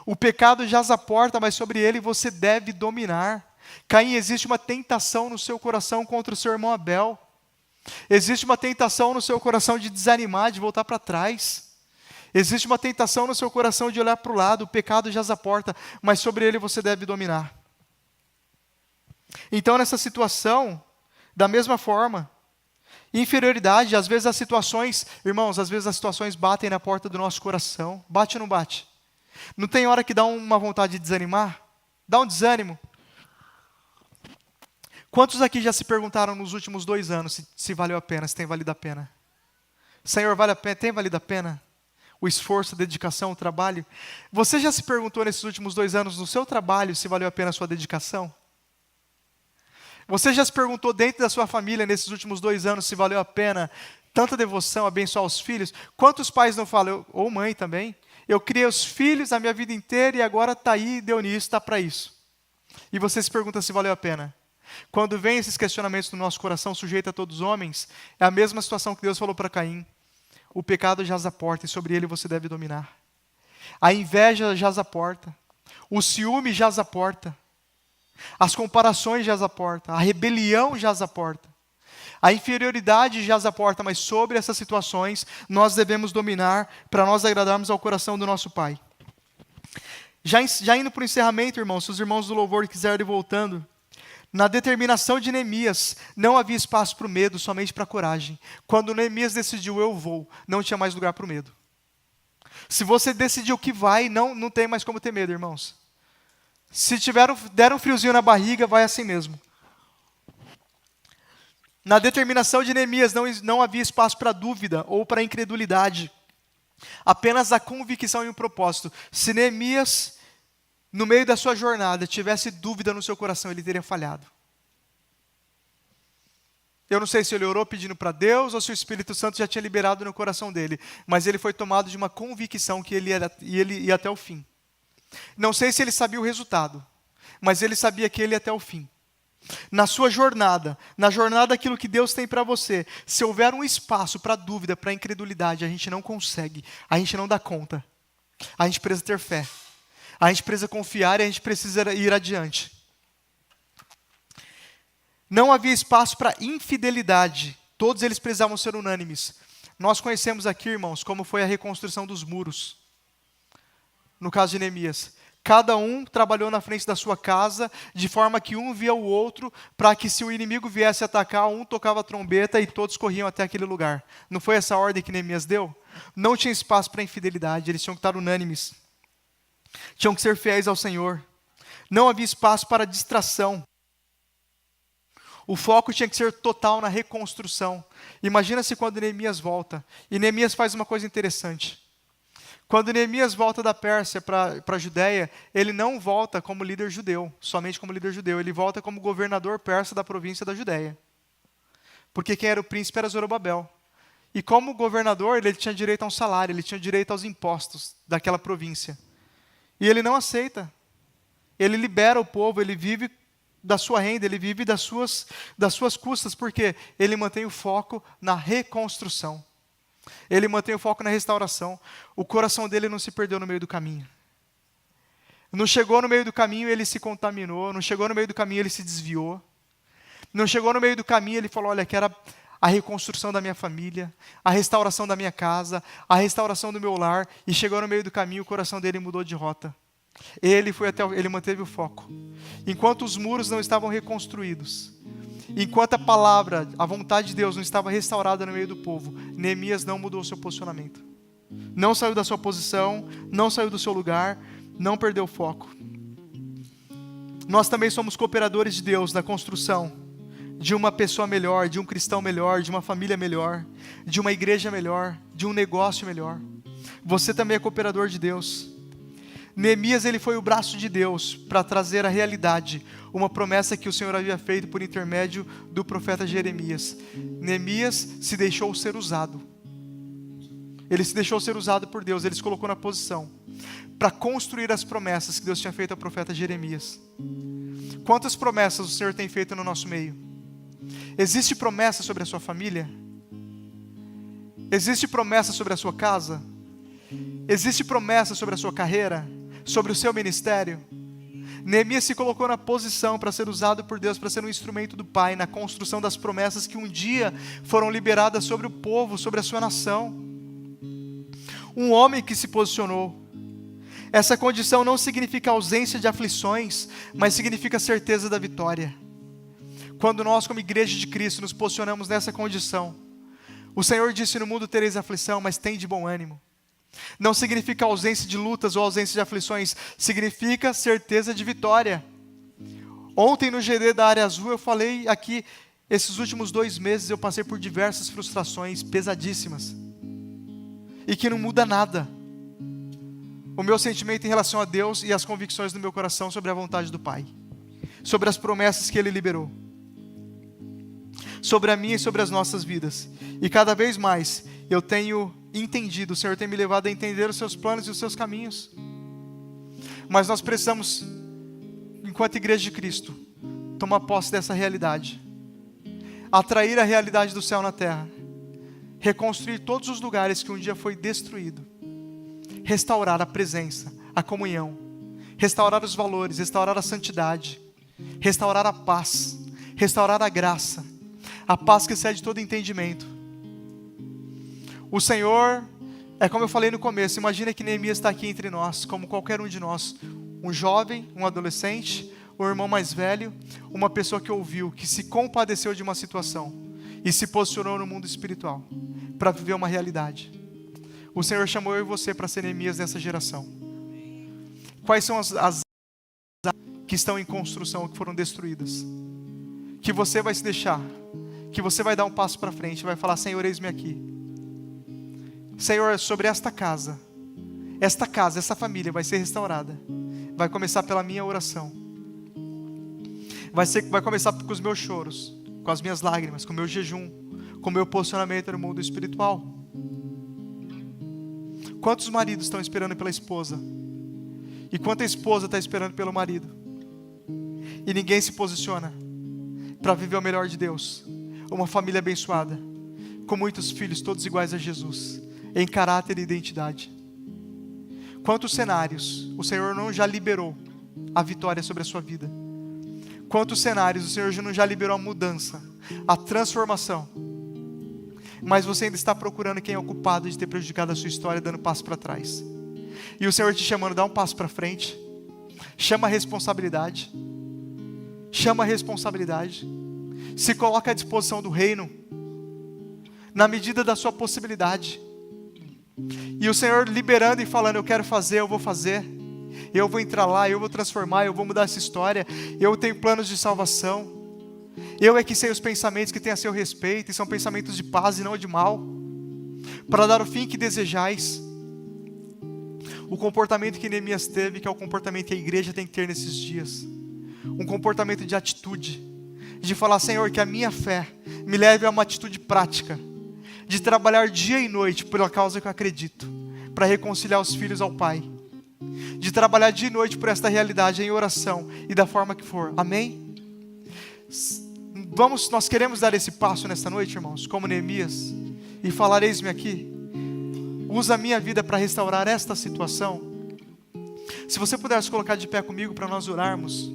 O pecado jaz à porta, mas sobre ele você deve dominar. Caim, existe uma tentação no seu coração contra o seu irmão Abel. Existe uma tentação no seu coração de desanimar, de voltar para trás. Existe uma tentação no seu coração de olhar para o lado. O pecado jaz à porta, mas sobre ele você deve dominar. Então, nessa situação, da mesma forma, inferioridade, às vezes as situações, irmãos, às vezes as situações batem na porta do nosso coração. Bate ou não bate? Não tem hora que dá uma vontade de desanimar? Dá um desânimo. Quantos aqui já se perguntaram nos últimos 2 anos se valeu a pena, se tem valido a pena? Senhor, vale a pena? Tem valido a pena? O esforço, a dedicação, o trabalho? Você já se perguntou nesses últimos 2 anos no seu trabalho se valeu a pena a sua dedicação? Você já se perguntou dentro da sua família nesses últimos 2 anos se valeu a pena tanta devoção, abençoar os filhos? Quantos pais não falam, ou mãe também, eu criei os filhos a minha vida inteira e agora está aí, deu nisso, está para isso. E você se pergunta se valeu a pena. Quando vem esses questionamentos no nosso coração, sujeito a todos os homens, é a mesma situação que Deus falou para Caim. O pecado jaz à porta e sobre ele você deve dominar. A inveja jaz à porta. O ciúme jaz à porta. As comparações jaz à porta. A rebelião jaz à porta. A inferioridade jaz à porta, mas sobre essas situações nós devemos dominar para nós agradarmos ao coração do nosso Pai. Já indo para o encerramento, irmãos, se os irmãos do louvor quiserem ir voltando, na determinação de Neemias, não havia espaço para o medo, somente para a coragem. Quando Neemias decidiu, eu vou, não tinha mais lugar para o medo. Se você decidiu que vai, não tem mais como ter medo, irmãos. Se der um friozinho na barriga, vai assim mesmo. Na determinação de Neemias, não havia espaço para dúvida ou para incredulidade. Apenas a convicção e o propósito. Se Neemias, no meio da sua jornada, tivesse dúvida no seu coração, ele teria falhado. Eu não sei se ele orou pedindo para Deus ou se o Espírito Santo já tinha liberado no coração dele, mas ele foi tomado de uma convicção que ele ia até o fim. Não sei se ele sabia o resultado, mas ele sabia que ele ia até o fim. Na sua jornada, na jornada daquilo que Deus tem para você, se houver um espaço para dúvida, para incredulidade, a gente não consegue, a gente não dá conta. A gente precisa ter fé. A gente precisa confiar e a gente precisa ir adiante. Não havia espaço para infidelidade. Todos eles precisavam ser unânimes. Nós conhecemos aqui, irmãos, como foi a reconstrução dos muros, no caso de Neemias. Cada um trabalhou na frente da sua casa, de forma que um via o outro, para que se o inimigo viesse atacar, um tocava a trombeta e todos corriam até aquele lugar. Não foi essa a ordem que Neemias deu? Não tinha espaço para infidelidade, eles tinham que estar unânimes. Tinham que ser fiéis ao Senhor. Não havia espaço para distração. O foco tinha que ser total na reconstrução. Imagina se quando Neemias volta, e Neemias faz uma coisa interessante. Quando Neemias volta da Pérsia para a Judéia, ele não volta como líder judeu, somente como líder judeu, ele volta como governador persa da província da Judéia. Porque quem era o príncipe era Zorobabel. E como governador, ele tinha direito a um salário, ele tinha direito aos impostos daquela província. E ele não aceita. Ele libera o povo, ele vive da sua renda, ele vive das suas custas, porque ele mantém o foco na reconstrução. Ele mantém o foco na restauração. O coração dele não se perdeu no meio do caminho. Não chegou no meio do caminho e ele se contaminou. Não chegou no meio do caminho e ele se desviou. Não chegou no meio do caminho e ele falou, olha, quero a reconstrução da minha família, a restauração da minha casa, a restauração do meu lar. E chegou no meio do caminho, o coração dele mudou de rota. Ele manteve o foco. Enquanto os muros não estavam reconstruídos, enquanto a palavra, a vontade de Deus não estava restaurada no meio do povo, Neemias não mudou o seu posicionamento. Não saiu da sua posição, não saiu do seu lugar, não perdeu o foco. Nós também somos cooperadores de Deus na construção de uma pessoa melhor, de um cristão melhor, de uma família melhor, de uma igreja melhor, de um negócio melhor. Você também é cooperador de Deus. Neemias, ele foi o braço de Deus para trazer à realidade uma promessa que o Senhor havia feito por intermédio do profeta Jeremias. Neemias se deixou ser usado. Ele se deixou ser usado por Deus, ele se colocou na posição para construir as promessas que Deus tinha feito ao profeta Jeremias. Quantas promessas o Senhor tem feito no nosso meio? Existe promessa sobre a sua família? Existe promessa sobre a sua casa? Existe promessa sobre a sua carreira? Sobre o seu ministério? Neemias se colocou na posição para ser usado por Deus, para ser um instrumento do Pai, na construção das promessas que um dia foram liberadas sobre o povo, sobre a sua nação. Um homem que se posicionou. Essa condição não significa ausência de aflições, mas significa certeza da vitória. Quando nós, como igreja de Cristo, nos posicionamos nessa condição, o Senhor disse, no mundo tereis aflição, mas tem de bom ânimo. Não significa ausência de lutas ou ausência de aflições, significa certeza de vitória. Ontem no GD da Área Azul eu falei aqui, esses últimos 2 meses eu passei por diversas frustrações pesadíssimas, e que não muda nada. O meu sentimento em relação a Deus e as convicções do meu coração sobre a vontade do Pai, sobre as promessas que Ele liberou, sobre a minha e sobre as nossas vidas. E cada vez mais eu tenho entendido, o Senhor tem me levado a entender os seus planos e os seus caminhos. Mas nós precisamos, enquanto igreja de Cristo, tomar posse dessa realidade, atrair a realidade do céu na terra, reconstruir todos os lugares que um dia foi destruído, restaurar a presença, a comunhão, restaurar os valores, restaurar a santidade, restaurar a paz, restaurar a graça, a paz que excede todo entendimento. O Senhor, é como eu falei no começo, imagina que Neemias está aqui entre nós, como qualquer um de nós, um jovem, um adolescente, um irmão mais velho, uma pessoa que ouviu, que se compadeceu de uma situação e se posicionou no mundo espiritual para viver uma realidade. O Senhor chamou eu e você para ser Neemias nessa geração. Quais são as que estão em construção, que foram destruídas? Que você vai se deixar, que você vai dar um passo para frente, vai falar, Senhor, eis-me aqui. Senhor, sobre esta casa, essa família vai ser restaurada. Vai começar pela minha oração. Vai começar com os meus choros, com as minhas lágrimas, com o meu jejum, com o meu posicionamento no mundo espiritual. Quantos maridos estão esperando pela esposa? E quanta esposa está esperando pelo marido? E ninguém se posiciona para viver o melhor de Deus. Uma família abençoada, com muitos filhos, todos iguais a Jesus, em caráter e identidade. Quantos cenários o Senhor não já liberou a vitória sobre a sua vida? Quantos cenários o Senhor não já liberou a mudança, a transformação? mas você ainda está procurando quem é o culpado de ter prejudicado a sua história, dando passo para trás. E o Senhor te chamando, dá um passo para frente. Chama a responsabilidade. Chama a responsabilidade. Se coloca à disposição do reino, na medida da sua possibilidade. E o Senhor liberando e falando, eu quero fazer, eu vou fazer. Eu vou entrar lá, eu vou transformar, eu vou mudar essa história. Eu tenho planos de salvação. Eu é que sei os pensamentos que têm a seu respeito, e são pensamentos de paz e não de mal, para dar o fim que desejais. O comportamento que Neemias teve, que é o comportamento que a igreja tem que ter nesses dias. Um comportamento de atitude, de falar, Senhor, que a minha fé me leve a uma atitude prática, de trabalhar dia e noite pela causa que eu acredito, para reconciliar os filhos ao Pai, de trabalhar dia e noite por esta realidade em oração e da forma que for, amém? Nós queremos dar esse passo nesta noite, irmãos, como Neemias, e falar, eis-me aqui, usa a minha vida para restaurar esta situação. Se você puder se colocar de pé comigo para nós orarmos.